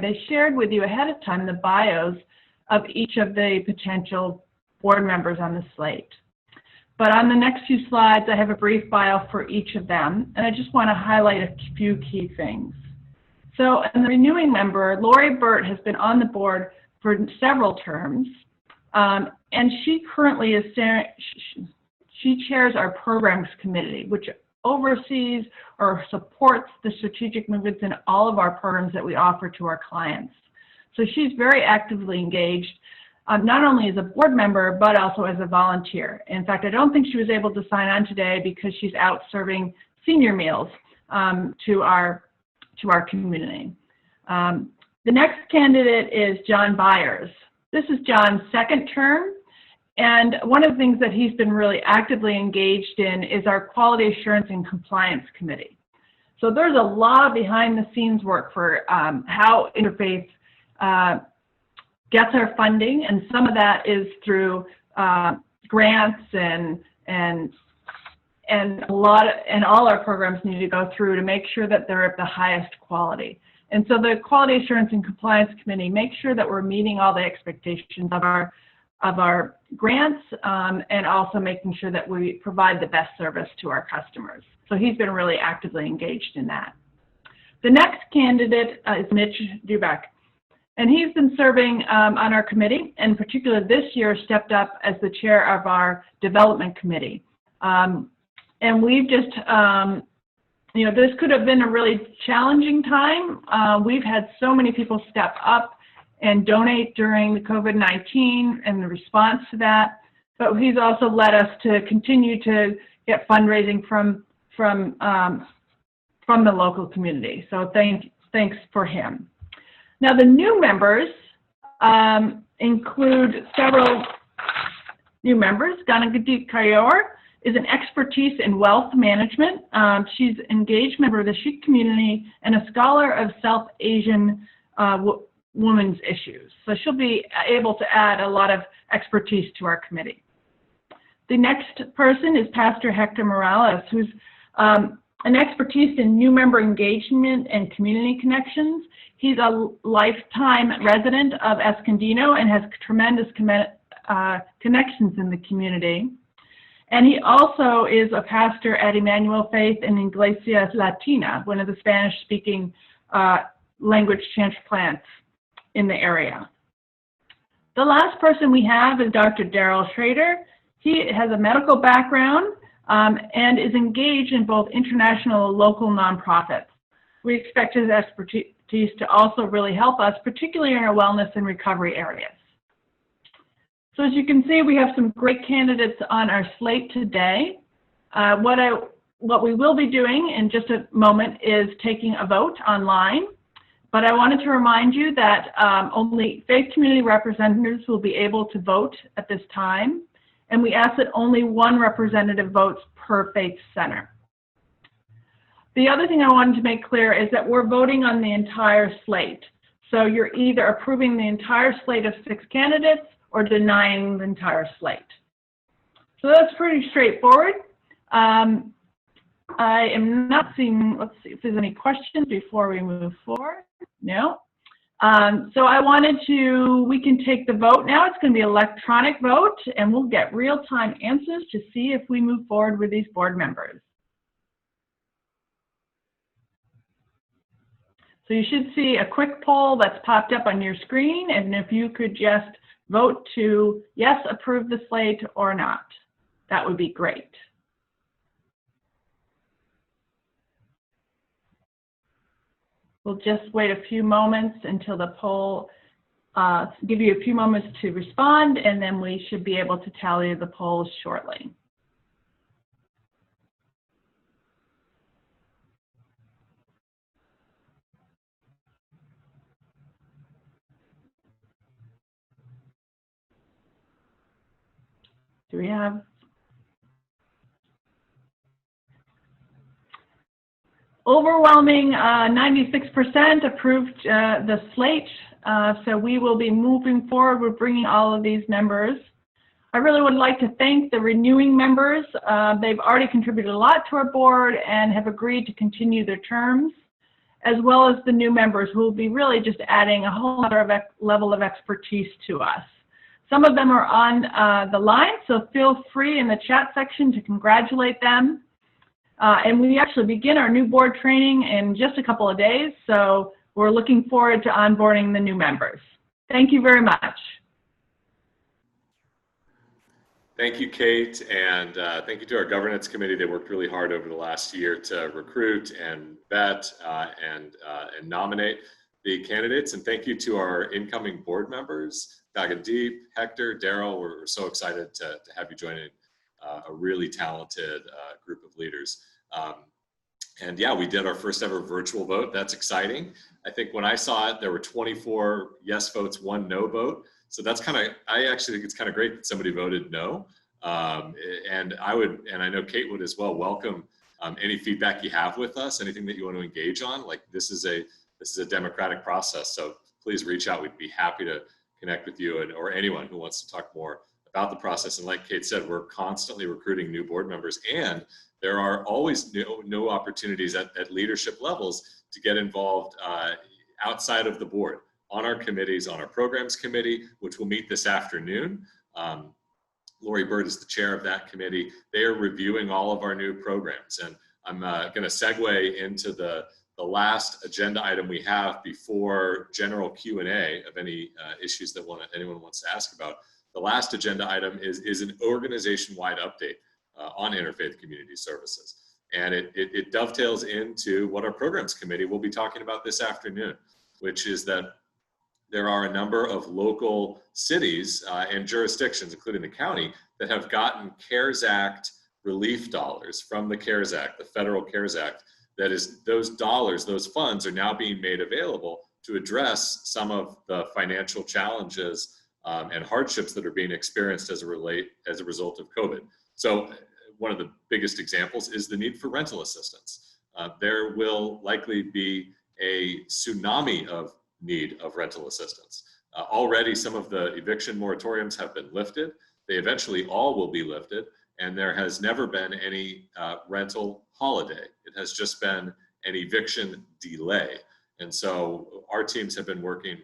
they shared with you ahead of time the bios of each of the potential board members on the slate. But on the next few slides, I have a brief bio for each of them, and I just want to highlight a few key things. So, and the renewing member, Lori Burt, has been on the board for several terms, and she currently is, she chairs our programs committee, which oversees or supports the strategic movements in all of our programs that we offer to our clients. So she's very actively engaged, not only as a board member, but also as a volunteer. In fact, I don't think she was able to sign on today because she's out serving senior meals to our community. The next candidate is John Byers. This is John's second term, and one of the things that he's been really actively engaged in is our Quality Assurance and Compliance Committee. So there's a lot of behind the scenes work for how Interfaith gets our funding, and some of that is through grants and all our programs need to go through to make sure that they're at the highest quality. And so the Quality Assurance and Compliance Committee makes sure that we're meeting all the expectations of our grants, and also making sure that we provide the best service to our customers. So he's been really actively engaged in that. The next candidate is Mitch Dubeck, and he's been serving on our committee, and particularly this year stepped up as the chair of our development committee. And we've just, you know, this could have been a really challenging time. We've had so many people step up and donate during the COVID-19 and the response to that, but he's also led us to continue to get fundraising from the local community. So thanks for him. Now the new members include several new members. Ganagati Kayor is an expertise in wealth management. She's an engaged member of the Sikh community and a scholar of South Asian women's issues. So she'll be able to add a lot of expertise to our committee. The next person is Pastor Hector Morales, who's an expertise in new member engagement and community connections. He's a lifetime resident of Escondido and has tremendous connections in the community. And he also is a pastor at Emmanuel Faith in Iglesia Latina, one of the Spanish-speaking language transplants in the area. The last person we have is Dr. Daryl Schrader. He has a medical background and is engaged in both international and local nonprofits. We expect his expertise to also really help us, particularly in our wellness and recovery areas. So as you can see, we have some great candidates on our slate today. What we will be doing in just a moment is taking a vote online. But I wanted to remind you that only faith community representatives will be able to vote at this time. And we ask that only one representative votes per faith center. The other thing I wanted to make clear is that we're voting on the entire slate. So you're either approving the entire slate of 6 candidates or denying the entire slate. So that's pretty straightforward. I am not seeing, let's see if there's any questions before we move forward. No. So I wanted to, we can take the vote now. It's going to be electronic vote, and we'll get real-time answers to see if we move forward with these board members. So you should see a quick poll that's popped up on your screen, and if you could just vote to yes, approve the slate or not, that would be great. We'll just wait a few moments until the poll, give you a few moments to respond, and then we should be able to tally the polls shortly. Do we have? Overwhelming 96% approved the slate, so we will be moving forward with bringing all of these members. I really would like to thank the renewing members. They've already contributed a lot to our board and have agreed to continue their terms. as well as the new members who will be really just adding a whole other level of expertise to us. Some of them are on the line, so feel free in the chat section to congratulate them. And we actually begin our new board training in just a couple of days, so we're looking forward to onboarding the new members. Thank you very much. Thank you, Kate, and thank you to our governance committee. They worked really hard over the last year to recruit and vet and nominate the candidates. And thank you to our incoming board members, Dagandeep, Hector, Daryl. We're so excited to have you joining a really talented group of leaders. And yeah, we did our first ever virtual vote. That's exciting. I think when I saw it, there were 24 yes votes, 1 no vote. So that's I actually think it's kind of great that somebody voted no. And I know Kate would as well, welcome any feedback you have with us, anything that you want to engage on. Like this is a democratic process. So please reach out. We'd be happy to connect with you or anyone who wants to talk more about the process. And like Kate said, we're constantly recruiting new board members, and there are always new opportunities at leadership levels to get involved outside of the board, on our committees, on our programs committee, which will meet this afternoon. Lori Bird is the chair of that committee. They are reviewing all of our new programs. And I'm going to segue into the last agenda item we have before general Q&A of any issues that anyone wants to ask about. The last agenda item is an organization-wide update on Interfaith Community Services. And it dovetails into what our programs committee will be talking about this afternoon, which is that there are a number of local cities and jurisdictions, including the county, that have gotten CARES Act relief dollars from the CARES Act, the federal CARES Act. That is, those dollars, those funds are now being made available to address some of the financial challenges and hardships that are being experienced as a result of COVID. So one of the biggest examples is the need for rental assistance. There will likely be a tsunami of need of rental assistance. Already some of the eviction moratoriums have been lifted. They eventually all will be lifted, and there has never been any rental holiday. It has just been an eviction delay. And so our teams have been working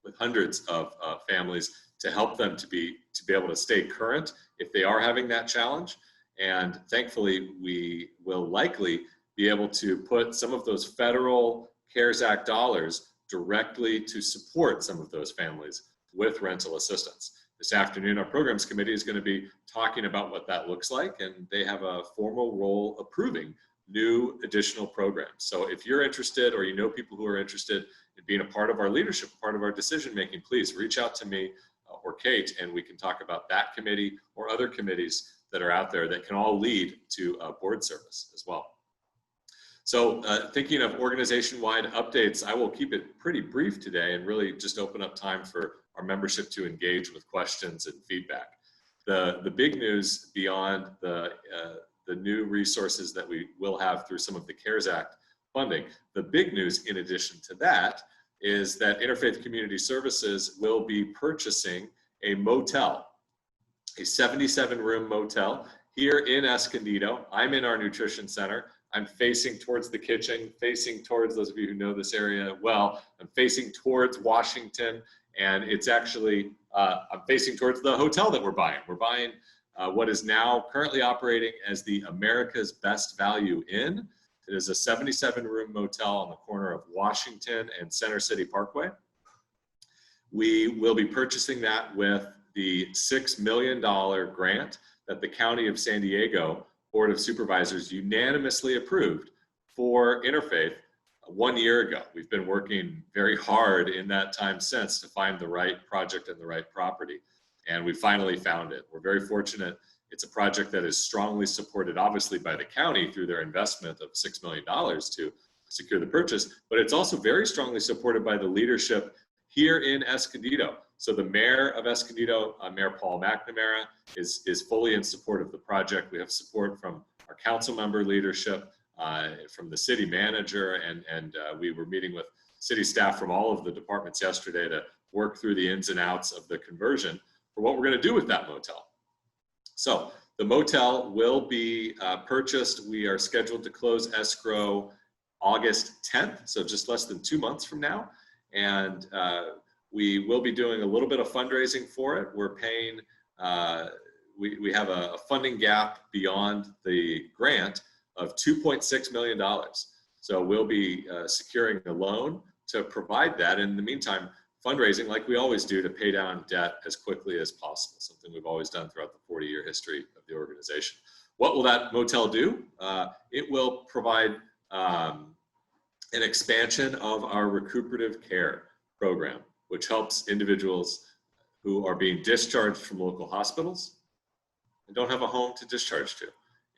with hundreds of families to help them to be able to stay current if they are having that challenge. And thankfully, we will likely be able to put some of those federal CARES Act dollars directly to support some of those families with rental assistance. This afternoon, our programs committee is going to be talking about what that looks like, and they have a formal role approving new additional programs. So if you're interested, or you know people who are interested in being a part of our leadership, part of our decision making, please reach out to me or Kate, and we can talk about that committee or other committees that are out there that can all lead to board service as well. So thinking of organization-wide updates, I will keep it pretty brief today and really just open up time for our membership to engage with questions and feedback. The big news beyond the new resources that we will have through some of the CARES Act funding, the big news in addition to that is that Interfaith Community Services will be purchasing a motel, a 77-room motel here in Escondido. I'm in our nutrition center. I'm facing towards the kitchen, facing towards, those of you who know this area well, I'm facing towards Washington, and it's actually, I'm facing towards the hotel that we're buying. We're buying what is now currently operating as the America's Best Value Inn. It is a 77-room motel on the corner of Washington and Center City Parkway. We will be purchasing that with the $6 million grant that the County of San Diego Board of Supervisors unanimously approved for Interfaith 1 year ago. We've been working very hard in that time since to find the right project and the right property, and we finally found it. We're very fortunate. It's a project that is strongly supported, obviously, by the county through their investment of $6 million to secure the purchase, but it's also very strongly supported by the leadership here in Escondido. So the mayor of Escondido, Mayor Paul McNamara, is fully in support of the project. We have support from our council member leadership, from the city manager, and we were meeting with city staff from all of the departments yesterday to work through the ins and outs of the conversion for what we're going to do with that motel. So the motel will be purchased. We are scheduled to close escrow August 10th, so just less than 2 months from now. And we will be doing a little bit of fundraising for it. We're paying, we have a funding gap beyond the grant of $2.6 million. So we'll be securing a loan to provide that. In the meantime, fundraising like we always do to pay down debt as quickly as possible, something we've always done throughout the 40-year history of the organization. What will that motel do? It will provide an expansion of our recuperative care program, which helps individuals who are being discharged from local hospitals and don't have a home to discharge to,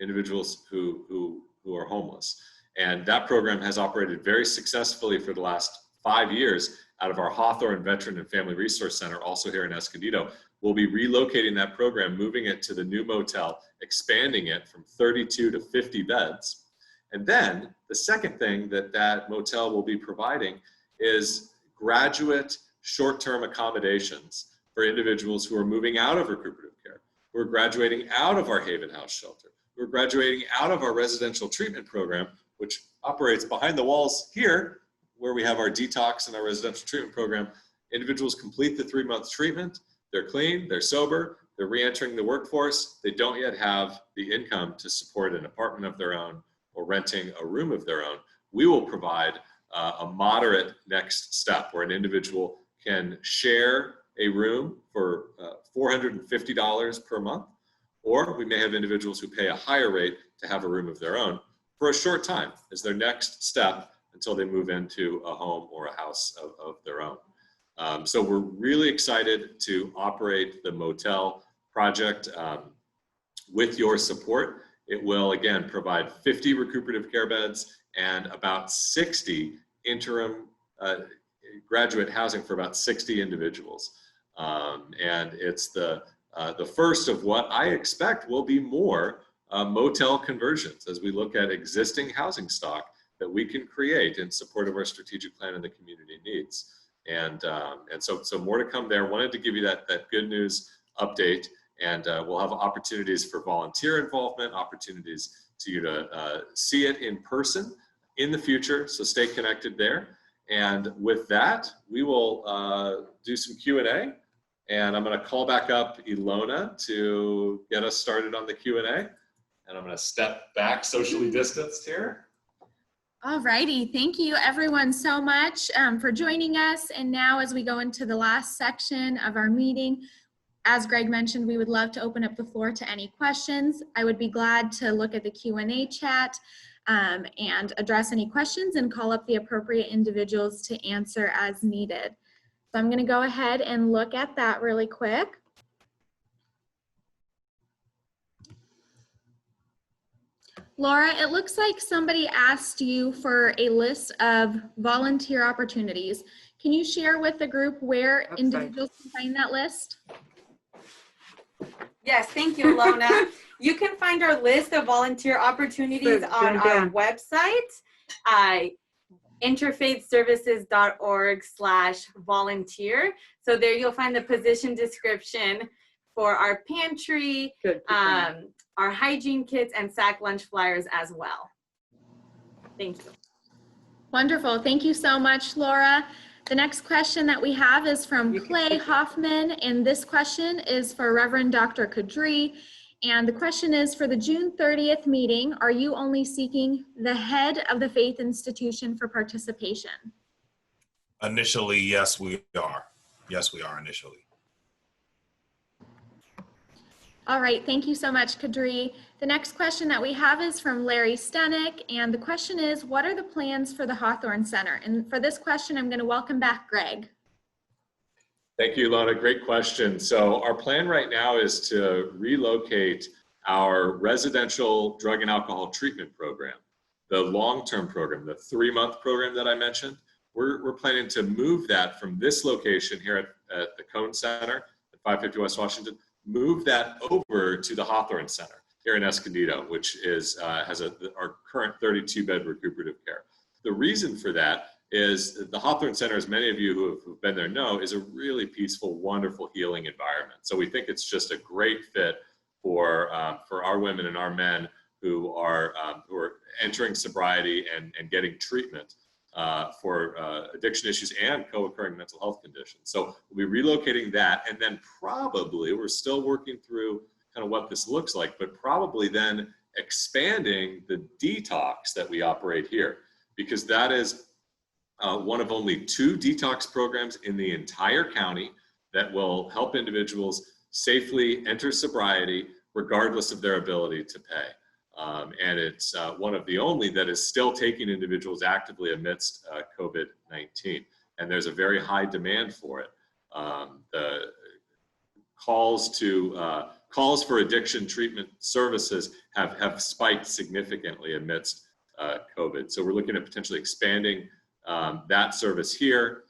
individuals who are homeless. And that program has operated very successfully for the last 5 years out of our Hawthorne Veteran and Family Resource Center, also here in Escondido. We'll be relocating that program, moving it to the new motel, expanding it from 32 to 50 beds. And then the second thing that that motel will be providing is graduate short-term accommodations for individuals who are moving out of recuperative care, who are graduating out of our Haven House shelter, who are graduating out of our residential treatment program, which operates behind the walls here, where we have our detox and our residential treatment program. Individuals complete the 3-month treatment, they're clean, they're sober, they're re-entering the workforce, they don't yet have the income to support an apartment of their own or renting a room of their own. We will provide a moderate next step where an individual can share a room for $450 per month, or we may have individuals who pay a higher rate to have a room of their own for a short time as their next step until they move into a home or a house of their own. So we're really excited to operate the motel project with your support. It will, again, provide 50 recuperative care beds and about 60 interim graduate housing for about 60 individuals. And it's the first of what I expect will be more motel conversions as we look at existing housing stock that we can create in support of our strategic plan and the community needs. And so more to come there. Wanted to give you that good news update, and we'll have opportunities for volunteer involvement, opportunities to you to see it in person in the future, so stay connected there. And with that, we will do some Q&A, and I'm going to call back up Alona to get us started on the Q&A, and I'm going to step back socially distanced here. All righty, thank you everyone so much for joining us. And now as we go into the last section of our meeting, as Greg mentioned, we would love to open up the floor to any questions. I would be glad to look at the Q&A chat and address any questions and call up the appropriate individuals to answer as needed. So I'm gonna go ahead and look at that really quick. Laura, it looks like somebody asked you for a list of volunteer opportunities. Can you share with the group where individuals can find that list? Yes, thank you, Alona. You can find our list of volunteer opportunities on our website, interfaithservices.org/volunteer. So there you'll find the position description for our pantry, our hygiene kits, and sack lunch flyers as well. Thank you. Wonderful. Thank you so much, Laura. The next question that we have is from Clay Hoffman, and this question is for Reverend Dr. Guidry. And the question is, for the June 30th meeting, are you only seeking the head of the faith institution for participation? Initially, yes, we are. Yes, we are initially. All right, thank you so much, Guidry. The next question that we have is from Larry Stenick, and the question is, what are the plans for the Hawthorne Center? And for this question, I'm going to welcome back Greg. Thank you, Alona. Great question. So our plan right now is to relocate our residential drug and alcohol treatment program, the long-term program, the 3-month program that I mentioned. We're planning to move that from this location here at the Cone Center at 550 West Washington, move that over to the Hawthorne Center here in Escondido, which is has our current 32-bed recuperative care. The reason for that is the Hawthorne Center, as many of you who've been there know, is a really peaceful, wonderful, healing environment. So we think it's just a great fit for our women and our men who are entering sobriety and getting treatment for addiction issues and co-occurring mental health conditions. So we'll be relocating that, and then probably, we're still working through kind of what this looks like, but probably then expanding the detox that we operate here, because that is one of only 2 detox programs in the entire county that will help individuals safely enter sobriety regardless of their ability to pay. And it's one of the only that is still taking individuals actively amidst COVID-19. And there's a very high demand for it. The calls for addiction treatment services have spiked significantly amidst COVID. So we're looking at potentially expanding that service here,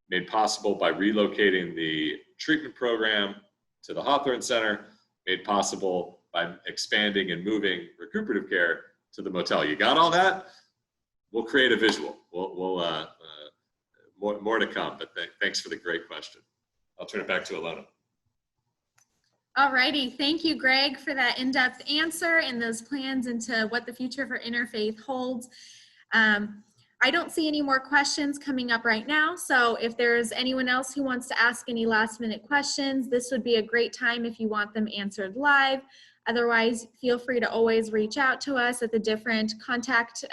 made possible by relocating the treatment program to the Hawthorne Center, made possible by expanding and moving recuperative care to the Motel. You got all that? We'll create a visual. More to come, but thanks for the great question. I'll turn it back to Alona. All righty, thank you, Greg, for that in-depth answer and those plans into what the future for Interfaith holds. I don't see any more questions coming up right now, so if there's anyone else who wants to ask any last-minute questions, this would be a great time if you want them answered live. Otherwise, feel free to always reach out to us at the different contact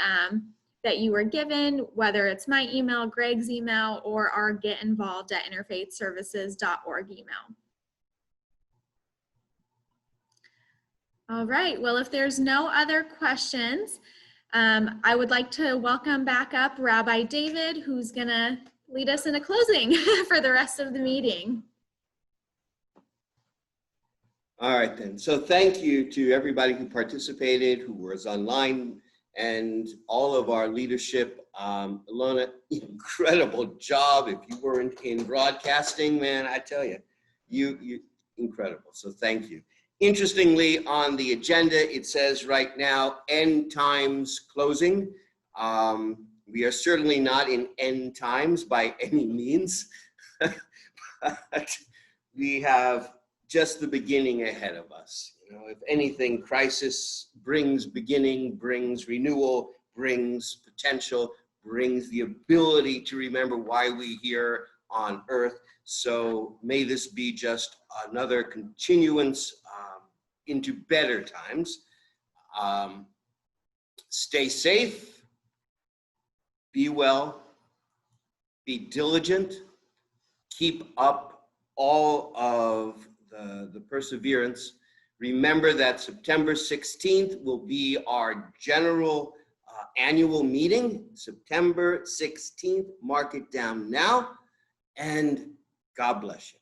that you were given, whether it's my email, Greg's email, or our getinvolved@interfaithservices.org email. All right, well, if there's no other questions, I would like to welcome back up Rabbi David, who's gonna lead us in a closing for the rest of the meeting. All right then, so thank you to everybody who participated, who was online, and all of our leadership. Alona, incredible job. If you weren't in broadcasting, man, I tell you, you incredible, so thank you. Interestingly, on the agenda, it says right now, end times closing. We are certainly not in end times by any means, but we have just the beginning ahead of us. You know, if anything, crisis brings beginning, brings renewal, brings potential, brings the ability to remember why we're here on earth. So may this be just another continuance into better times. Stay safe, be well, be diligent, keep up all of the perseverance. Remember that September 16th will be our general annual meeting, September 16th. Mark it down now, and God bless you.